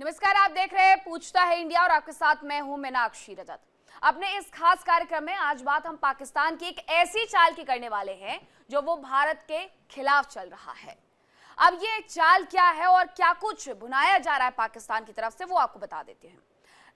नमस्कार, आप देख रहे हैं पूछता है इंडिया और आपके साथ मैं हूं मीनाक्षी रजत। अपने इस खास कार्यक्रम में आज बात हम पाकिस्तान की एक ऐसी चाल की करने वाले हैं जो वो भारत के खिलाफ चल रहा है। अब ये चाल क्या है और क्या कुछ बुनाया जा रहा है पाकिस्तान की तरफ से, वो आपको बता देते हैं।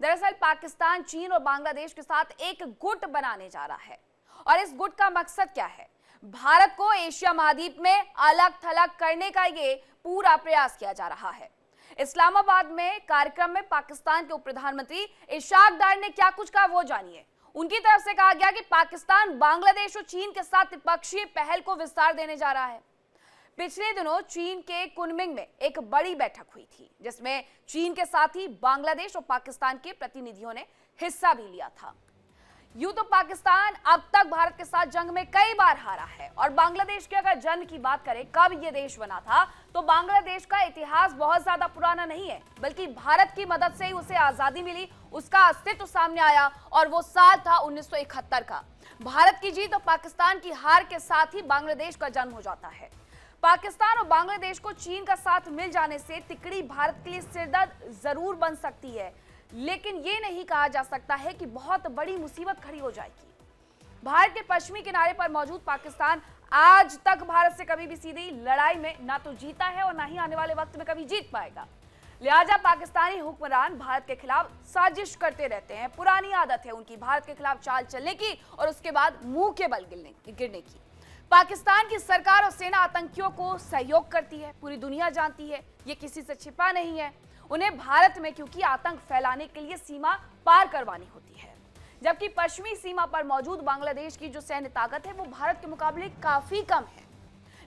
दरअसल पाकिस्तान चीन और बांग्लादेश के साथ एक गुट बनाने जा रहा है और इस गुट का मकसद क्या है? भारत को एशिया महाद्वीप में अलग थलग करने का ये पूरा प्रयास किया जा रहा है। इस्लामाबाद में कार्यक्रम में पाकिस्तान के उप प्रधानमंत्री इशाक डार ने क्या कुछ कहा वो जानिए। उनकी तरफ से कहा गया कि पाकिस्तान बांग्लादेश और चीन के साथ द्विपक्षीय पहल को विस्तार देने जा रहा है। पिछले दिनों चीन के कुनमिंग में एक बड़ी बैठक हुई थी जिसमें चीन के साथ ही बांग्लादेश और पाकिस्तान के प्रतिनिधियों ने हिस्सा भी लिया था। यूं तो पाकिस्तान अब तक भारत के साथ जंग में कई बार हारा है और बांग्लादेश की अगर जन्म की बात करें, कब ये देश बना था, तो बांग्लादेश का इतिहास बहुत ज्यादा पुराना नहीं है, बल्कि भारत की मदद से ही उसे आजादी मिली, उसका अस्तित्व सामने आया और वो साल था 1971 का। भारत की जीत और पाकिस्तान की हार के साथ ही बांग्लादेश का जन्म हो जाता है। पाकिस्तान और बांग्लादेश को चीन का साथ मिल जाने से तिकड़ी भारत के लिए सिरदर्द जरूर बन सकती है, लेकिन ये नहीं कहा जा सकता है कि बहुत बड़ी मुसीबत खड़ी हो जाएगी। भारत के पश्चिमी किनारे पर मौजूद पाकिस्तान आज तक भारत से कभी भी सीधी लड़ाई में ना तो जीता है और ना ही आने वाले वक्त में कभी जीत पाएगा। लिहाजा पाकिस्तानी हुक्मरान भारत के खिलाफ साजिश करते रहते हैं। पुरानी आदत है उनकी भारत के खिलाफ चाल चलने की और उसके बाद मुंह के बल गिरने की। पाकिस्तान की सरकार और सेना आतंकियों को सहयोग करती है, पूरी दुनिया जानती है, ये किसी से छिपा नहीं है। उन्हें भारत में क्योंकि आतंक फैलाने के लिए सीमा पार करवानी होती है, जबकि पश्चिमी सीमा पर मौजूद बांग्लादेश की जो सैन्य ताकत है वो भारत के मुकाबले काफी कम है।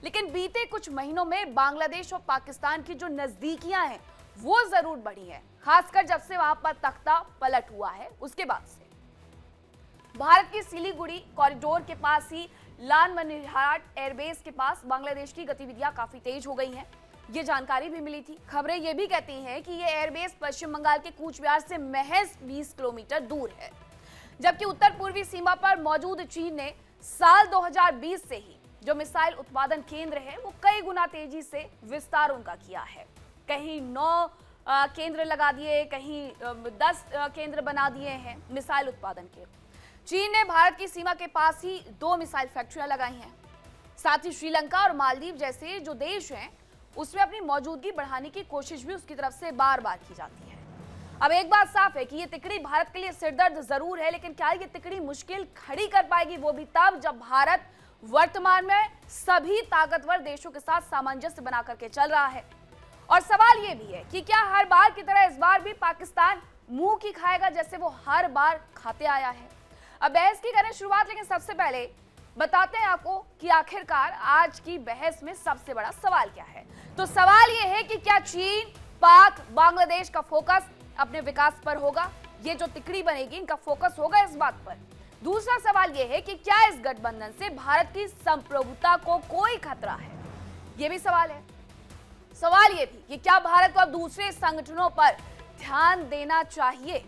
लेकिन बीते कुछ महीनों में बांग्लादेश और पाकिस्तान की जो नजदीकियां हैं वो जरूर बढ़ी है, खासकर जब से वहां पर तख्ता पलट हुआ है उसके बाद से। भारत की सिलीगुड़ी कॉरिडोर के पास ही लालमनिरहाट एयरबेस के पास बांग्लादेश की गतिविधियां काफी तेज हो गई हैं, ये जानकारी भी मिली थी। खबरें ये भी कहती हैं कि ये एयरबेस पश्चिम बंगाल के कूच बिहार से महज 20 किलोमीटर दूर है, जबकि उत्तर पूर्वी सीमा पर मौजूद चीन ने साल 2020 से ही जो मिसाइल उत्पादन केंद्र है वो कई गुना तेजी से विस्तार उनका किया है। कहीं 9 केंद्र लगा दिए, कहीं 10 केंद्र बना दिए हैं मिसाइल उत्पादन के। चीन ने भारत की सीमा के पास ही 2 मिसाइल फैक्ट्रियां लगाई हैं। साथ ही श्रीलंका और मालदीव जैसे जो देश हैं उसमें अपनी मौजूदगी बढ़ाने की कोशिश भी उसकी तरफ से बार बार की जाती है। अब एक बात साफ है कि ये तिकड़ी भारत के लिए सिरदर्द जरूर है, लेकिन क्या ये तिकड़ी मुश्किल खड़ी कर पाएगी, वो भी तब जब भारत वर्तमान में सभी ताकतवर देशों के साथ सामंजस्य बना करके चल रहा है। और सवाल ये भी है कि क्या हर बार की तरह इस बार भी पाकिस्तान मुंह की खाएगा जैसे वो हर बार खाते आया है। अब बहस की करें शुरुआत, लेकिन सबसे पहले बताते हैं आपको कि आखिरकार आज की बहस में सबसे बड़ा सवाल क्या है। तो सवाल यह है कि क्या चीन, पाक, बांग्लादेश का फोकस अपने विकास पर होगा? ये जो तिकड़ी बनेगी इनका फोकस होगा इस बात पर। दूसरा सवाल यह है कि क्या इस गठबंधन से भारत की संप्रभुता को कोई खतरा है? ये भी सवाल है। सवाल यह भी कि क्या भारत को अब दूसरे संगठनों पर ध्यान देना चाहिए?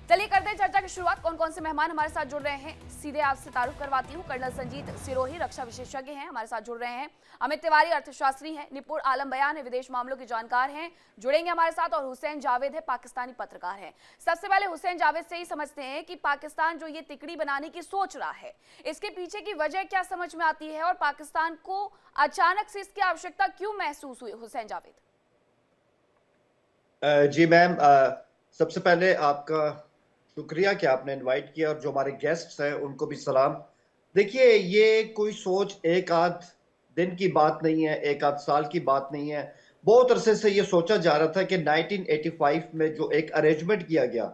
चलिए करते हैं चर्चा की शुरुआत। कौन कौन से मेहमान हमारे साथ जुड़ रहे हैं, सीधे आपसे तारुफ करवाती हूँ। कर्नल संजीत सिरोही रक्षा विशेषज्ञ हैं, हमारे साथ जुड़ रहे हैं। अमित तिवारी अर्थशास्त्री हैं। निपुण आलम बयान है, विदेश मामलों के जानकार हैं, जुड़ेंगे हमारे साथ। और हुसैन जावेद है, पाकिस्तानी पत्रकार हैं। सबसे पहले हुसैन जावेद से ही समझते हैं कि पाकिस्तान जो ये तिकड़ी बनाने की सोच रहा है, इसके पीछे की वजह क्या समझ में आती है और पाकिस्तान को अचानक से इसकी आवश्यकता क्यों महसूस हुई? हुसैन जावेद। जी मैम, सबसे पहले आपका शुक्रिया कि आपने इनवाइट किया और जो हमारे गेस्ट्स हैं उनको भी सलाम। देखिए, ये कोई सोच एक आध दिन की बात नहीं है, एक आध साल की बात नहीं है। बहुत अरसे से ये सोचा जा रहा था कि 1985 में जो एक अरेंजमेंट किया गया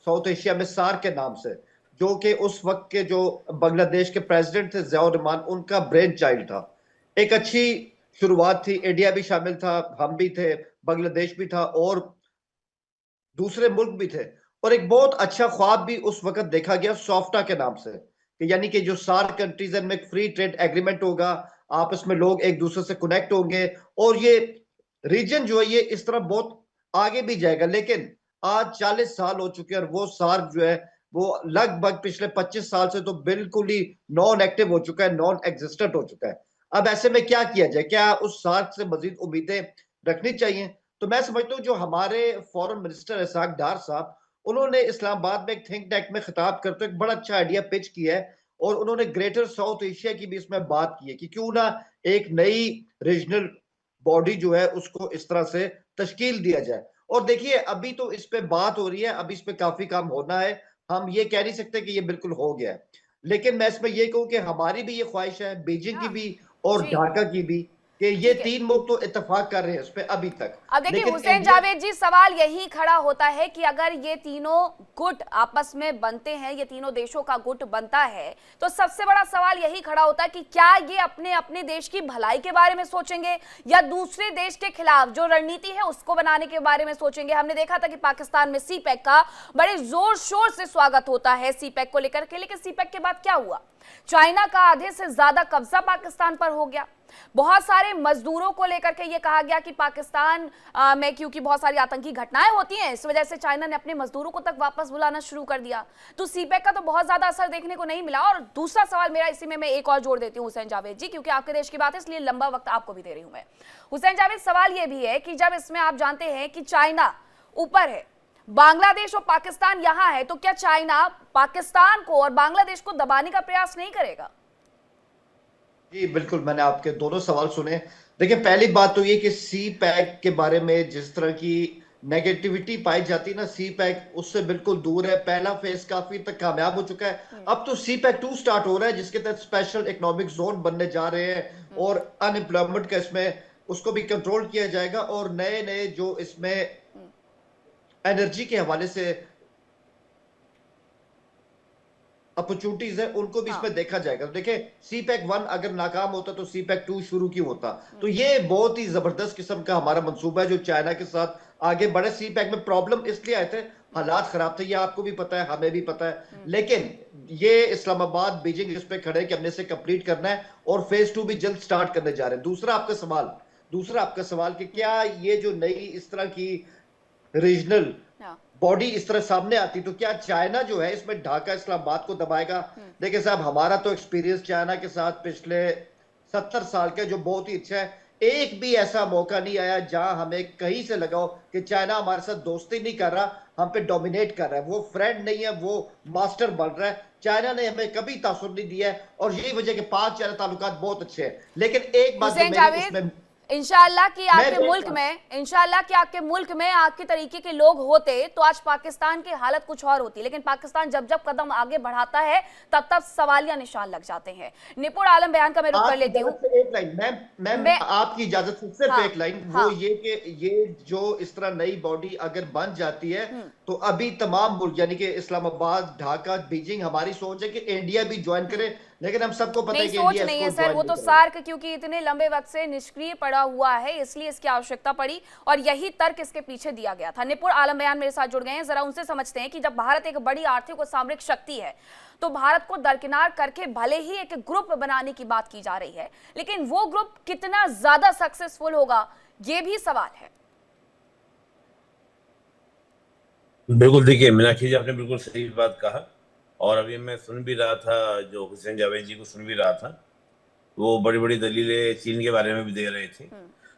साउथ एशिया में सार्क के नाम से, जो कि उस वक्त के जो बांग्लादेश के प्रेसिडेंट थे जियाउर रहमान, उनका ब्रेन चाइल्ड था। एक अच्छी शुरुआत थी, इंडिया भी शामिल था, हम भी थे, बांग्लादेश भी था और दूसरे मुल्क भी थे। और एक बहुत अच्छा ख्वाब भी उस वक्त देखा गया सॉफ्टा के नाम से, कि यानी कि जो सार्क कंट्रीज में एक फ्री ट्रेड एग्रीमेंट होगा, आपस में लोग एक दूसरे से कनेक्ट होंगे और ये रीजन जो है ये इस तरह बहुत आगे भी जाएगा। लेकिन आज 40 साल हो चुके हैं और वो सार्क जो है वो लगभग पिछले 25 साल से तो बिल्कुल ही नॉन एक्टिव हो चुका है, नॉन एग्जिस्टेंट हो चुका है। अब ऐसे में क्या किया जाए? क्या उस सार्क से मजीद उम्मीदें रखनी चाहिए? तो मैं समझता हूँ जो हमारे फॉरेन मिनिस्टर इसाक डार साहब, उन्होंने इस्लामाबाद में एक थिंक टैंक में खिताब करते हुए एक बड़ा अच्छा आइडिया पिच किया है और उन्होंने ग्रेटर साउथ एशिया की भी इसमें बात की है कि क्यों ना एक नई रीजनल बॉडी जो है उसको इस तरह से तश्कील दिया जाए। और देखिए अभी तो इस पे बात हो रही है, अभी इस पे काफी काम होना है। हम ये कह नहीं सकते कि ये बिल्कुल हो गया है। लेकिन मैं इसमें ये कहूँ कि हमारी भी ये ख्वाहिश है, बीजिंग की हाँ भी और जी, ढाका की भी, कि ये ठीक है। 3 मुल्क तो इत्तेफाक कर रहे हैं इस पे अभी तक। अब देखिए लेकिन हुसैन इंडिया जावेद जी, सवाल यही खड़ा होता है कि अगर ये तीनों गुट आपस में बनते हैं, ये तीनों देशों का गुट बनता है, तो सबसे बड़ा सवाल यही खड़ा होता है कि क्या ये अपने अपने देश की भलाई के बारे में सोचेंगे या दूसरे देश के खिलाफ जो रणनीति है उसको बनाने के बारे में सोचेंगे। हमने देखा था कि पाकिस्तान में सीपैक का बड़े जोर शोर से स्वागत होता है सीपैक को लेकर के, लेकिन सीपैक के बाद क्या हुआ? चाइना का आधे से ज्यादा कब्जा पाकिस्तान पर हो गया। बहुत सारे मजदूरों को लेकर के ये कहा गया कि पाकिस्तान में क्योंकि बहुत सारी आतंकी घटनाएं होती हैं, इस वजह से चाइना ने अपने मजदूरों को तक वापस बुलाना शुरू कर दिया। तो सीपैक का तो बहुत ज्यादा असर देखने को नहीं मिला। और दूसरा सवाल मेरा, इसी में मैं एक और जोड़ देती हूँ हुसैन जावेद जी, क्योंकि आपके देश की बात है इसलिए लंबा वक्त आपको भी दे रही हूं मैं। हुसैन जावेद, सवाल यह भी है कि जब इसमें आप जानते हैं कि चाइना ऊपर है, बांग्लादेश और पाकिस्तान यहां है, तो क्या चाइना पाकिस्तान को और बांग्लादेश को दबाने का प्रयास नहीं करेगा? जी, बिल्कुल, मैंने आपके दोनों सवाल सुने। देखिए, पहली बात तो ये कि सी पैक के बारे में जिस तरह की नेगेटिविटी पाई जाती है ना, सी पैक उससे बिल्कुल दूर है। पहला फेज़ काफ़ी तक कामयाब हो चुका है। अब तो सी पैक 2 स्टार्ट हो रहा है, जिसके तहत स्पेशल इकोनॉमिक ज़ोन बनने जा रहे हैं और अनएम्प्लॉयमेंट का इसमें उसको भी कंट्रोल किया जाएगा और नए-नए जो इसमें एनर्जी के हवाले से अपॉर्चुनिटीज है उनको भी हाँ। इसमें देखा जाएगा। तो देखिए सी पैक 1 अगर नाकाम होता तो सी पैक 2 शुरू क्यों होता? तो ये बहुत ही जबरदस्त किस्म का हमारा मंसूबा है जो चाइना के साथ आगे बढ़े। सी पैक में प्रॉब्लम इसलिए आए थे, हालात खराब थे, ये आपको भी पता है, हमें भी पता है। लेकिन ये इस्लामाबाद, बीजिंग इस पे खड़े कि हमने इसे कंप्लीट करना है और फेज 2 भी जल्द स्टार्ट करने जा रहे हैं। दूसरा आपका सवाल कि क्या ये जो नई इस तरह की रीजनल हाँ। बॉडी इस तरह सामने आती तो क्या चाइना जो है इसमें ढाका इस्लामाबाद को दबाएगा? देखिए साहब, हमारा तो एक्सपीरियंस चाइना के साथ पिछले 70 साल का जो बहुत ही अच्छा है। एक भी ऐसा मौका नहीं आया जहां हमें कहीं से लगा हो कि चाइना हमारे साथ दोस्ती नहीं कर रहा, हम पे डोमिनेट कर रहा है। वो फ्रेंड नहीं है, वो मास्टर बन रहा है। चाइना ने हमें कभी तासुर नहीं दिया है और यही वजह कि पाक चाइना ताल्लुकात बहुत अच्छे हैं। लेकिन एक बात जो हुसैन मेरी जावेद, उसमें इंशाअल्लाह कि मैं आपके मुल्क में, इंशाअल्लाह कि आपके मुल्क में आपके तरीके के लोग होते तो आज पाकिस्तान की हालत कुछ और होती। लेकिन पाकिस्तान जब जब कदम आगे बढ़ाता है तब तब सवालिया निशान लग जाते हैं। निपुण आलम बयान का मैं रुख कर आपकी लेती हूँ। इजाजत से एक लाइन मैम मैं आपकी इजाजत से सिर्फ हाँ एक लाइन, वो हाँ ये कि ये जो इस तरह नई बॉडी अगर बन जाती है तो अभी तमाम मुल्क यानी कि इस्लामाबाद, ढाका, बीजिंग, हमारी सोच है कि इंडिया भी ज्वाइन करे। लेकिन हम सबको पता नहीं, है कि सोच इंडिया नहीं इसको है सर, ज्वाइन वो नहीं तो करेगा। सार्क क्योंकि इतने लंबे वक्त से निष्क्रिय पड़ा हुआ है इसलिए इसकी आवश्यकता पड़ी और यही तर्क इसके पीछे दिया गया था। निपुण आलम बयान मेरे साथ जुड़ गए हैं, जरा उनसे समझते हैं कि जब भारत एक बड़ी आर्थिक और सामरिक शक्ति है तो भारत को दरकिनार करके भले ही एक ग्रुप बनाने की बात की जा रही है, लेकिन वो ग्रुप कितना ज्यादा सक्सेसफुल होगा ये भी सवाल है। बिल्कुल, देखिए मीनाक्षी जी, आपने बिल्कुल सही बात कहा। और अभी मैं सुन भी रहा था, जो हुसैन जावेद जी को सुन भी रहा था, वो बड़ी बड़ी दलीलें चीन के बारे में भी दे रहे थे।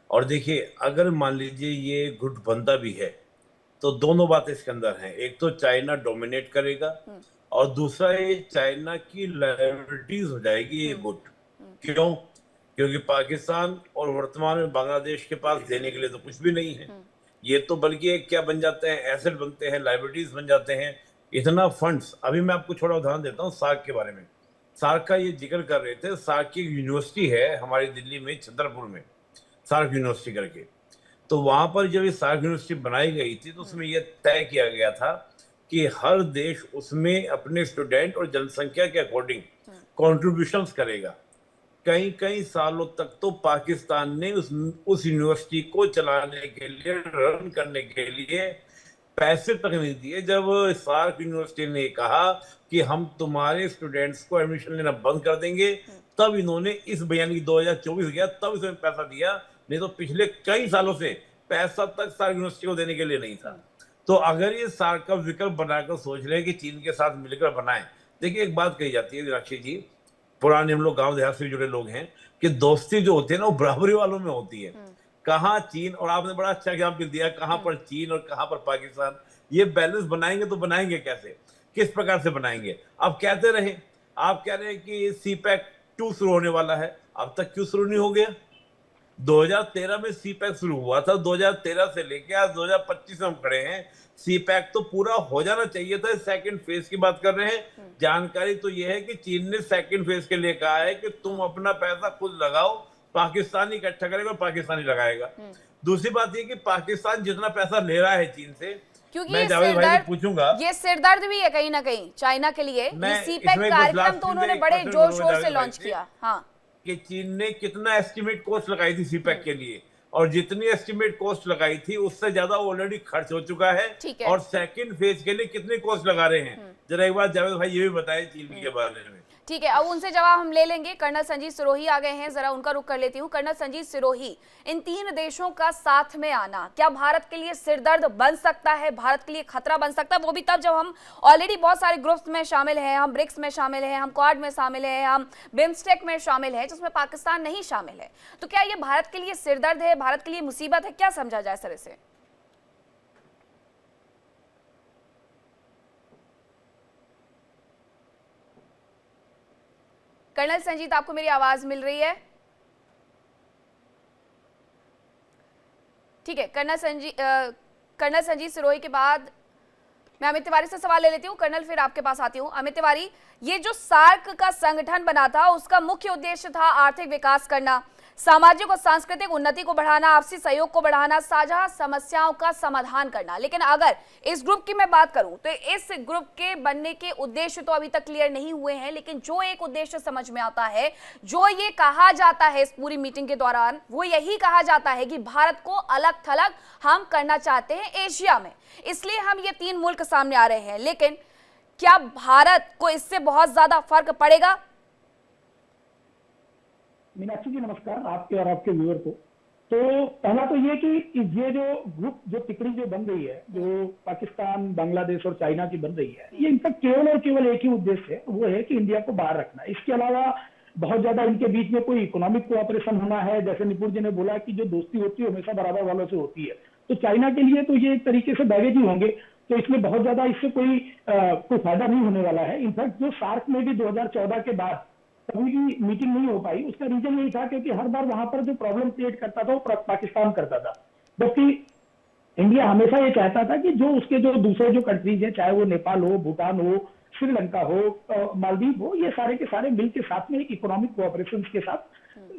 और देखिए, अगर मान लीजिए ये गुट बनता भी है तो दोनों बातें इसके अंदर हैं। एक तो चाइना डोमिनेट करेगा और दूसरा ये चाइना की लायबिलिटीज हो जाएगी ये गुट। क्यों? क्योंकि पाकिस्तान और वर्तमान में बांग्लादेश के पास देने के लिए तो कुछ भी नहीं है। ये तो बल्कि एक क्या बन जाते हैं, एसेट बनते हैं, लाइबिलिटीज बन जाते हैं। इतना फंड्स, अभी मैं आपको छोटा उदाहरण देता हूँ सार्क के बारे में। सार्क का ये जिक्र कर रहे थे, सार्क की यूनिवर्सिटी है हमारी दिल्ली में, छतरपुर में, सार्क यूनिवर्सिटी करके। तो वहां पर जब ये सार्क यूनिवर्सिटी बनाई गई थी तो उसमें यह तय किया गया था कि हर देश उसमें अपने स्टूडेंट और जनसंख्या के अकॉर्डिंग कॉन्ट्रीब्यूशंस करेगा। कई कई सालों तक तो पाकिस्तान ने उस यूनिवर्सिटी को चलाने के लिए, रन करने के लिए पैसे तक नहीं दिए। जब सार्क यूनिवर्सिटी ने कहा कि हम तुम्हारे स्टूडेंट्स को एडमिशन लेना बंद कर देंगे, तब इन्होंने इस बयान की 2024 गया तब इसमें पैसा दिया, नहीं तो पिछले कई सालों से पैसा तक सार्क यूनिवर्सिटी को देने के लिए नहीं था। तो अगर ये सार्क का विकल्प बनाकर सोच रहे हैं कि चीन के साथ मिलकर बनाएं, देखिए एक बात कही जाती है मीनाक्षी जी, पुराने हम लोग गांव देहात से जुड़े लोग हैं, कि दोस्ती जो होती है ना वो बराबरी वालों में होती है। कहाँ चीन, और आपने बड़ा अच्छा एग्जाम्पल दिया कहाँ पर चीन और कहाँ पर पाकिस्तान, ये बैलेंस बनाएंगे तो बनाएंगे कैसे, किस प्रकार से बनाएंगे। आप कहते रहे, आप कह रहे हैं कि सीपैक 2 शुरू होने वाला है, अब तक क्यों शुरू नहीं हो गया? 2013 में सीपैक शुरू हुआ था, 2013 से लेके आज 2025 में हम खड़े हैं, सीपैक तो पूरा हो जाना चाहिए था। सेकंड फेज की बात कर रहे हैं। जानकारी तो यह है कि चीन ने सेकंड फेज के लिए कहा है कि तुम अपना पैसा खुद लगाओ, पाकिस्तान इकट्ठा करेगा और पाकिस्तान ही लगाएगा। दूसरी बात यह कि पाकिस्तान जितना पैसा ले रहा है चीन से, क्योंकि मैं जावेद भाई से पूछूंगा, ये सिरदर्द भी है कहीं ना कहीं चाइना के लिए। ये सीपैक इसमें कार्यक्रम तो उन्होंने बड़े जोर शोर से लॉन्च किया। हाँ, कि चीन ने कितना एस्टिमेट कॉस्ट लगाई थी सीपैक के लिए, और जितनी एस्टिमेट कॉस्ट लगाई थी उससे ज्यादा ऑलरेडी खर्च हो चुका है। और सेकंड फेज के लिए कितनी कॉस्ट लगा रहे हैं, जरा एक बार जावेद भाई ये भी बताएं चीन के बारे में। ठीक है, अब उनसे जवाब हम ले लेंगे। कर्नल संजीव सिरोही आ गए हैं, जरा उनका रुख कर लेती हूँ। कर्नल संजीव सिरोही, इन 3 देशों का साथ में आना क्या भारत के लिए सिरदर्द बन सकता है, भारत के लिए खतरा बन सकता है? वो भी तब जब हम ऑलरेडी बहुत सारे ग्रुप्स में शामिल हैं, हम ब्रिक्स में शामिल हैं, हम क्वाड में शामिल हैं, हम बिम्स्टेक में शामिल हैं, जिसमें पाकिस्तान नहीं शामिल है। तो क्या ये भारत के लिए सिरदर्द है, भारत के लिए मुसीबत है, क्या समझा जाए सर इसे? कर्नल संजीत, आपको मेरी आवाज मिल रही है? ठीक है, कर्नल संजीत सिरोही के बाद मैं अमित तिवारी से सवाल ले लेती हूँ। कर्नल, फिर आपके पास आती हूँ। अमित तिवारी, ये जो सार्क का संगठन बना था उसका मुख्य उद्देश्य था आर्थिक विकास करना, सामाजिक और सांस्कृतिक उन्नति को बढ़ाना, आपसी सहयोग को बढ़ाना, साझा समस्याओं का समाधान करना। लेकिन अगर इस ग्रुप की मैं बात करूं तो इस ग्रुप के बनने के उद्देश्य तो अभी तक क्लियर नहीं हुए हैं। लेकिन जो एक उद्देश्य समझ में आता है, जो ये कहा जाता है इस पूरी मीटिंग के दौरान, वो यही कहा जाता है कि भारत को अलग थलग हम करना चाहते हैं एशिया में, इसलिए हम ये 3 मुल्क सामने आ रहे हैं। लेकिन क्या भारत को इससे बहुत ज्यादा फर्क पड़ेगा? मीनाक्षी जी नमस्कार, आपके और आपके व्यूअर को। तो पहला तो ये कि ये जो ग्रुप, जो तिकड़ी जो बन रही है, जो पाकिस्तान, बांग्लादेश और चाइना की बन रही है, ये इनका केवल और केवल एक ही उद्देश्य है, वो है कि इंडिया को बाहर रखना। इसके अलावा बहुत ज्यादा इनके बीच में कोई इकोनॉमिक कोऑपरेशन होना है, जैसे निपुण जी ने बोला कि जो दोस्ती होती है हमेशा बराबर वालों से होती है, तो चाइना के लिए तो ये एक तरीके से बैगेज ही होंगे, तो इसमें बहुत ज्यादा इससे कोई फायदा नहीं होने वाला है। इनफैक्ट जो सार्क में भी 2014 के बाद कभी भी मीटिंग नहीं हो पाई, उसका रीजन यही था क्योंकि हर बार वहां पर जो प्रॉब्लम क्रिएट करता था वो पाकिस्तान करता था, जबकि इंडिया हमेशा ये चाहता था कि जो उसके जो दूसरे जो कंट्रीज हैं, चाहे वो नेपाल हो, भूटान हो, श्रीलंका हो, मालदीव हो, ये सारे के सारे मिल के साथ में एक इकोनॉमिक कोऑपरेशन के साथ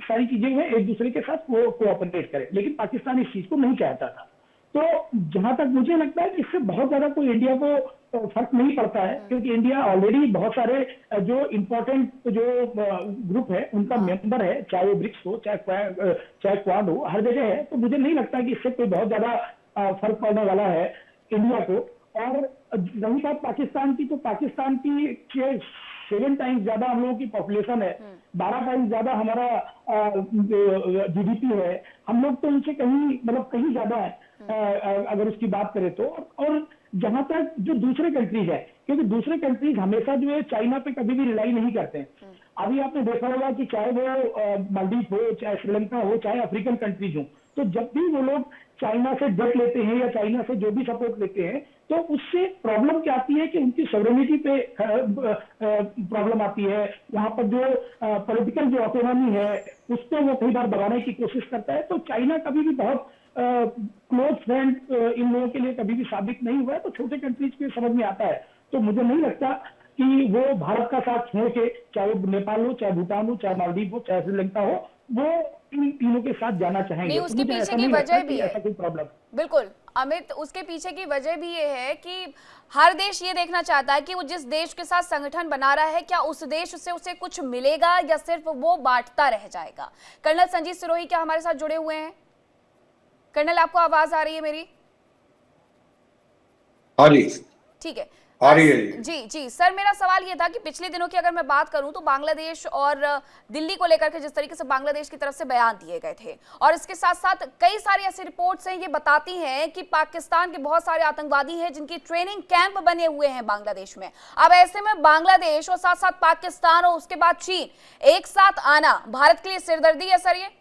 सारी चीजें में एक दूसरे के साथ वो कोऑपरेट करें। लेकिन पाकिस्तान इस चीज को नहीं चाहता था। तो जहां तक मुझे लगता है कि इससे बहुत ज्यादा कोई इंडिया को फर्क नहीं पड़ता है, क्योंकि इंडिया ऑलरेडी बहुत सारे जो इम्पोर्टेंट जो ग्रुप है उनका मेंबर है, चाहे वो ब्रिक्स हो, चाहे क्वाड हो, हर जगह है। तो मुझे नहीं लगता कि इससे कोई बहुत ज्यादा फर्क पड़ने वाला है इंडिया को। और रही बात पाकिस्तान की, तो पाकिस्तान की 7 टाइम्स ज्यादा हम लोगों की पॉपुलेशन है, 12 टाइम्स ज्यादा हमारा जीडीपी है। हम लोग तो उनसे कहीं मतलब कहीं ज्यादा है अगर उसकी बात करें तो। और जहां तक जो दूसरे कंट्रीज है, क्योंकि दूसरे कंट्रीज हमेशा जो है चाइना पे कभी भी रिलाई नहीं करते हैं। अभी आपने देखा होगा कि चाहे वो मालदीव हो, चाहे श्रीलंका हो, चाहे अफ्रीकन कंट्रीज हो, तो जब भी वो लोग चाइना से डेट लेते हैं या चाइना से जो भी सपोर्ट लेते हैं, तो उससे प्रॉब्लम क्या आती है कि उनकी सॉवरेनिटी पे प्रॉब्लम आती है। वहां पर जो पॉलिटिकल जो ऑटोनॉमी है उसको वो कई बार दबाने की कोशिश करता है। तो चाइना कभी भी बहुत क्लोज फ्रेंड इन लोगों के लिए कभी भी साबित नहीं हुआ है। तो छोटे कंट्रीज के समझ में आता है। तो मुझे नहीं लगता कि वो भारत का साथ छोड़ के, चाहे नेपाल हो, चाहे भूटान हो, चाहे मालदीव हो, चाहे श्रीलंका हो, वो इन तीनों के साथ जाना चाहेंगे। नहीं, उसके पीछे की वजह भी है, ऐसा कोई प्रॉब्लम। बिल्कुल अमित, उसके पीछे की वजह भी ये है कि हर देश ये देखना चाहता है कि वो जिस देश के साथ संगठन बना रहा है, क्या उस देश से उसे कुछ मिलेगा या सिर्फ वो बांटता रह जाएगा। कर्नल संजीव सिरोही क्या हमारे साथ जुड़े हुए हैं? कर्नल, आपको आवाज आ रही है मेरी? हाँ जी, ठीक है, आ रही है जी जी सर, मेरा सवाल ये था कि पिछले दिनों की अगर मैं बात करूं तो बांग्लादेश और दिल्ली को लेकर के जिस तरीके से बांग्लादेश की तरफ से बयान दिए गए थे, और इसके साथ साथ कई सारी ऐसी रिपोर्ट्स हैं ये बताती हैं कि पाकिस्तान के बहुत सारे आतंकवादी हैं जिनकी ट्रेनिंग कैंप बने हुए हैं बांग्लादेश में। अब ऐसे में बांग्लादेश और साथ साथ पाकिस्तान और उसके बाद चीन एक साथ आना भारत के लिए सिरदर्दी है सर? ये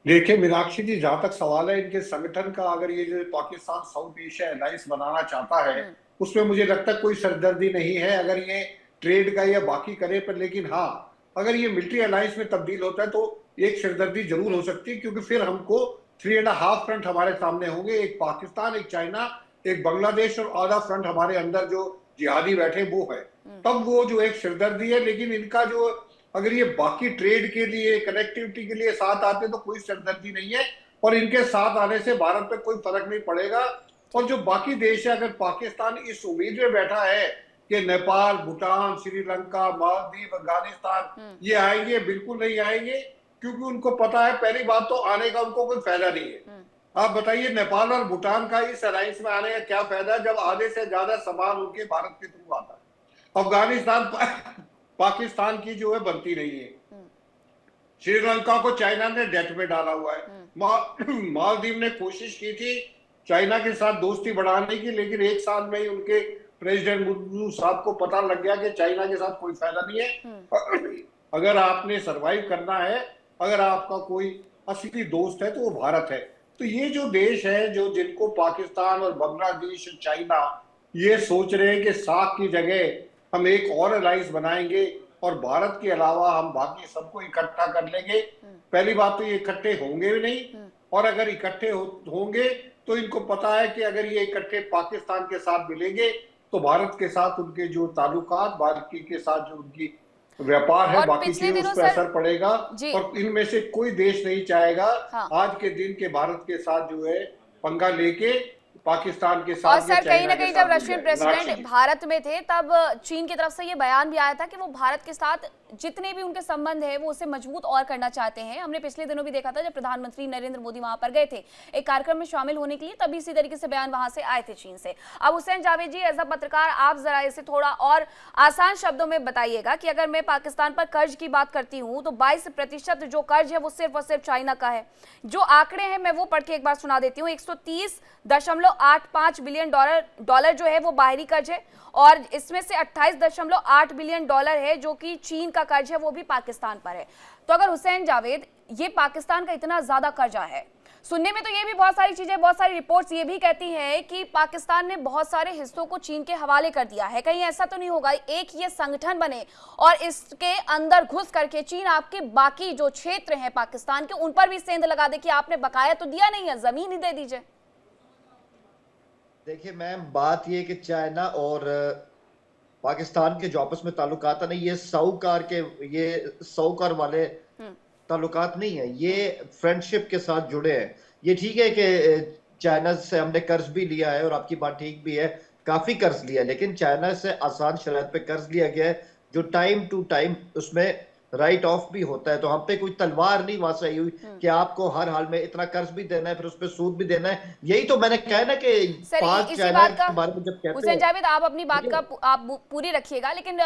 देखिए मीनाक्षी जी, जहां तक सवाल है इनके संगठन का, अगर ये जो पाकिस्तान साउथ एशिया अलायंस बनाना चाहता है उसमें मुझे लगता है कोई सरदर्दी नहीं है, अगर ये ट्रेड का या बाकी करे पर। लेकिन हाँ, अगर ये मिलिट्री अलायंस में तब्दील होता है तो एक सिरदर्दी जरूर हो सकती है, क्योंकि फिर हमको 3.5 फ्रंट हमारे सामने होंगे, एक पाकिस्तान, एक चाइना, एक बांग्लादेश, और आधा फ्रंट हमारे अंदर जो जिहादी बैठे वो है। तब वो जो एक सिरदर्दी है। लेकिन इनका जो, अगर ये बाकी ट्रेड के लिए, कनेक्टिविटी के लिए साथ आते तो कोई सिरदर्दी नहीं है, और इनके साथ आने से भारत पे कोई फर्क नहीं पड़ेगा। और जो बाकी देश है, अगर पाकिस्तान इस उम्मीद में बैठा है कि नेपाल, भूटान, श्रीलंका, मालदीव, अफगानिस्तान ये आएंगे, बिल्कुल नहीं आएंगे, क्योंकि उनको पता है पहली बात तो आने का उनको कोई फायदा नहीं है। आप बताइए नेपाल और भूटान का इस अलायंस में आने का क्या फायदा जब आधे से ज्यादा सामान उनके भारत के थ्रू आता है। अफगानिस्तान पाकिस्तान की जो है बनती नहीं है। श्रीलंका को चाइना ने डेट में डाला हुआ है। मालदीव ने कोशिश की थी चाइना के साथ दोस्ती बढ़ाने की, लेकिन 1 साल में ही उनके प्रेसिडेंट मुर्मू साहब को पता लग गया कि चाइना के साथ कोई फायदा नहीं है। अगर आपने सरवाइव करना है, अगर आपका कोई असली दोस्त है तो वो भारत है। तो ये जो देश है, जो जिनको पाकिस्तान और बांग्लादेश, चाइना ये सोच रहे हैं कि साख की जगह हम एक और अलायंस बनाएंगे और भारत के अलावा हम बाकी सबको इकट्ठा कर लेंगे, पहली बात तो ये इकट्ठे होंगे भी नहीं। और अगर इकट्ठे होंगे तो इनको पता है कि अगर ये इकट्ठे पाकिस्तान के साथ मिलेंगे तो भारत के साथ उनके जो ताल्लुकात, बाकी के साथ जो उनकी व्यापार है, बाकी चीजें उस पर असर पड़ेगा। और इनमें से कोई देश नहीं चाहेगा आज के दिन के भारत के साथ जो है पंगा लेके पाकिस्तान के साथ। और सर कहीं ना कहीं जब रशियन प्रेसिडेंट भारत में थे तब चीन की तरफ से ये बयान भी आया था कि वो भारत के साथ जितने भी उनके संबंध है वो उसे मजबूत और करना चाहते हैं। हमने पिछले दिनों भी देखा था जब प्रधानमंत्री नरेंद्र मोदी वहां पर गए थे एक कार्यक्रम में शामिल होने के लिए, तभी इसी तरीके से बयान वहां से आए थे चीन से। अब हुसैन जावेद जी, एज अ पत्रकार आप जरा इसे थोड़ा और आसान शब्दों में बताइएगा कि अगर मैं पाकिस्तान पर कर्ज की बात करती हूँ तो 22% जो कर्ज है वो सिर्फ और सिर्फ चाइना का है। जो आंकड़े हैं मैं वो पढ़ के एक बार सुना देती हूँ। 130.85 बिलियन डॉलर जो है वो बाहरी कर्ज है, और इसमें से 28.8 बिलियन डॉलर है जो कि चीन का कर्ज है, वो भी पाकिस्तान पर है। तो अगर हुसैन जावेद, ये पाकिस्तान का इतना ज्यादा कर्जा है, सुनने में तो ये भी बहुत सारी चीजें, बहुत सारी रिपोर्ट्स ये भी कहती हैं कि पाकिस्तान ने बहुत सारे हिस्सों को चीन के हवाले कर दिया है। कहीं ऐसा तो नहीं होगा एक ये संगठन बने और इसके अंदर घुस करके चीन आपके बाकी जो क्षेत्र हैं पाकिस्तान के उन पर भी सेंध लगा दे कि आपने बकाया तो दिया नहीं है, जमीन ही दे दीजिए। देखिए मैम, बात ये कि चाइना और पाकिस्तान के जो आपस में ताल्लुकात है ना, ये साहूकार वाले ताल्लुकात नहीं है, ये फ्रेंडशिप के साथ जुड़े हैं। ये ठीक है कि चाइना से हमने कर्ज भी लिया है और आपकी बात ठीक भी है, काफी कर्ज लिया है, लेकिन चाइना से आसान शराइत पे कर्ज लिया गया है जो टाइम टू टाइम उसमें राइट ऑफ भी होता है। तो हम पे कोई तलवार नहीं वहां से आई हुई कि आपको हर हाल में इतना कर्ज भी देना है फिर उस पर सूद भी देना है। यही तो मैंने कहा ना कि इसी बात का हुसैन जावेद आप अपनी बात का आप पूरी रखिएगा, लेकिन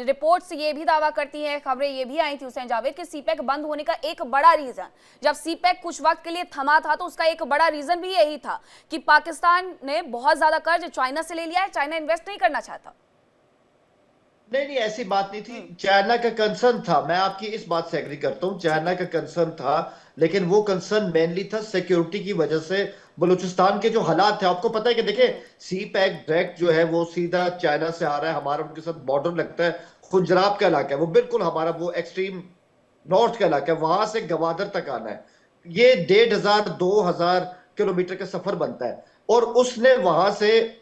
रिपोर्ट्स ये भी दावा करती हैं, खबरें ये भी आई थी हुसैन जावेद कि सीपैक बंद होने का एक बड़ा रीजन, जब सीपैक कुछ वक्त के लिए थमा था तो उसका एक बड़ा रीजन भी यही था कि पाकिस्तान ने बहुत ज्यादा कर्ज चाइना से ले लिया है, चाइना इन्वेस्ट नहीं करना चाहता। नहीं, ऐसी बात नहीं थी। चाइना का कंसर्न था, मैं आपकी इस बात से एग्री करता हूँ, चाइना का कंसर्न था, लेकिन वो कंसर्न मेनली था सिक्योरिटी की वजह से। बलूचिस्तान के जो हालात थे, आपको पता है कि देखिए सीपैक डायरेक्ट जो है वो सीधा चाइना से आ रहा है, हमारा उनके साथ बॉर्डर लगता है, खुंजराब का इलाका है वो, बिल्कुल हमारा वो एक्सट्रीम नॉर्थ का इलाका है, वहां से गवादर तक आना है, ये 1500-2000 किलोमीटर का सफर बनता है, और उसने वहां से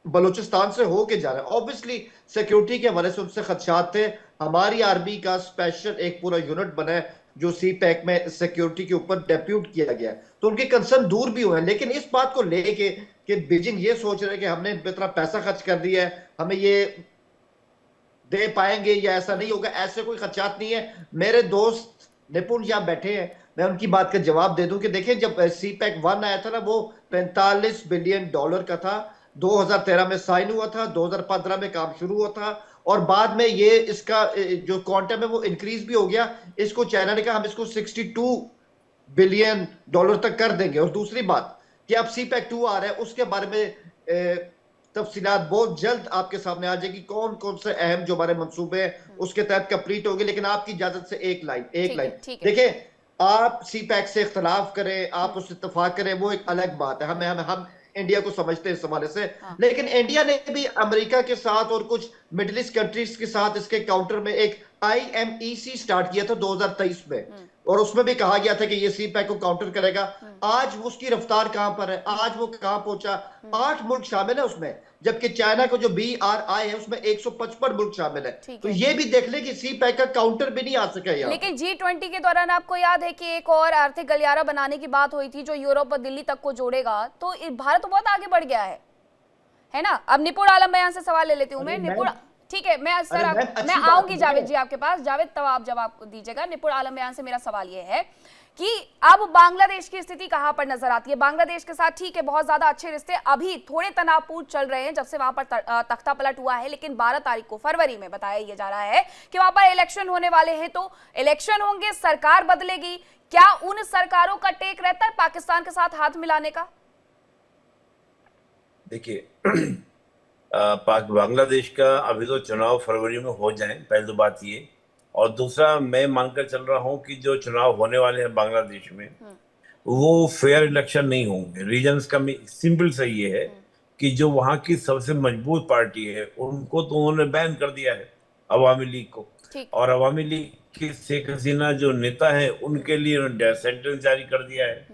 बलूचिस्तान से होके जा रहा है। ऑब्वियसली सिक्योरिटी के हवाले से उनसे खदशात थे। हमारी आर्मी का स्पेशल एक पूरा यूनिट बना है जो सीपैक में सिक्योरिटी के ऊपर डेप्यूट किया गया है, तो उनके कंसर्न दूर भी हुए हैं। लेकिन इस बात को लेके कि बीजिंग ये सोच रहे हैं कि हमने इतना पैसा खर्च कर दिया है, हमें ये दे पाएंगे या ऐसा नहीं होगा, ऐसे कोई खदशात नहीं है। मेरे दोस्त निपुण यहाँ बैठे हैं, मैं उनकी बात का जवाब दे दूं कि देखें जब सीपैक 1 आया था ना वो 45 बिलियन डॉलर का था, 2013 में साइन हुआ था, 2015 में काम शुरू हुआ था, और बाद में ये इसका जो क्वांटम है वो इंक्रीज भी हो गया। इसको चाइना ने कहा हम इसको 62 बिलियन डॉलर तक कर देंगे। और दूसरी बात कि अब सीपैक 2 आ रहा है, उसके बारे में तफसीलात बहुत जल्द आपके सामने आ जाएगी, कौन कौन से अहम जो हमारे मंसूबे हैं उसके तहत कंप्लीट होंगे। लेकिन आपकी इजाजत से एक लाइन देखिए, आप सी पैक से इख्तलाफ करें, आप उससे इत्तेफाक करें, वो एक अलग बात है। हम इंडिया को समझते हैं इस हवाले से। हाँ। लेकिन इंडिया ने भी अमेरिका के साथ और कुछ मिडिल ईस्ट कंट्रीज के साथ इसके काउंटर में एक IMEC स्टार्ट किया था 2023 में, और उसमें भी कहा गया था कि ये सी पैक को काउंटर करेगा। आज उसकी रफ्तार कहां पर है, आज वो कहां पहुंचा? 8 मुल्क शामिल है उसमें, जबकि चाइना को जो BRI है उसमें 155 मुल्क शामिल है। ठीक तो है। ये भी देख ले कि सी पैक का काउंटर भी नहीं आ सका यहाँ। लेकिन G20 के दौरान आपको याद है कि एक और आर्थिक गलियारा बनाने की बात हुई थी जो यूरोप और दिल्ली तक को जोड़ेगा, तो भारत तो बहुत आगे बढ़ गया है ना। अब निपुण आलम बयान से सवाल ले लेती हूँ मैं। निपुण, ठीक है, मैं सर मैं आऊंगी जावेद जी आपके पास। जावेद, तब आप जवाब दीजिएगा। निपुण आलम बयान से मेरा सवाल ये है कि अब बांग्लादेश की स्थिति कहां पर नजर आती है? बांग्लादेश के साथ ठीक है, बहुत ज्यादा अच्छे रिश्ते अभी थोड़े तनावपूर्ण चल रहे हैं जब से वहां पर तख्ता पलट हुआ है, लेकिन 12 तारीख को, फरवरी में बताया यह जा रहा है कि वहां पर इलेक्शन होने वाले हैं। तो इलेक्शन होंगे, सरकार बदलेगी, क्या उन सरकारों का टेक रहता है पाकिस्तान के साथ हाथ मिलाने का? देखिए, बांग्लादेश का अभी तो चुनाव फरवरी में हो जाए, पहली तो बात ये। और दूसरा, मैं मानकर चल रहा हूं कि जो चुनाव होने वाले हैं बांग्लादेश में वो फेयर इलेक्शन नहीं होंगे। रीजंस का सिंपल सा ये है कि जो वहां की सबसे मजबूत पार्टी है उनको तो उन्होंने बैन कर दिया है, अवामी लीग को। ठीक। और अवामी लीग के शेख हसीना जो नेता है उनके लिए उन्होंने डेथ सेंटेंस जारी कर दिया है।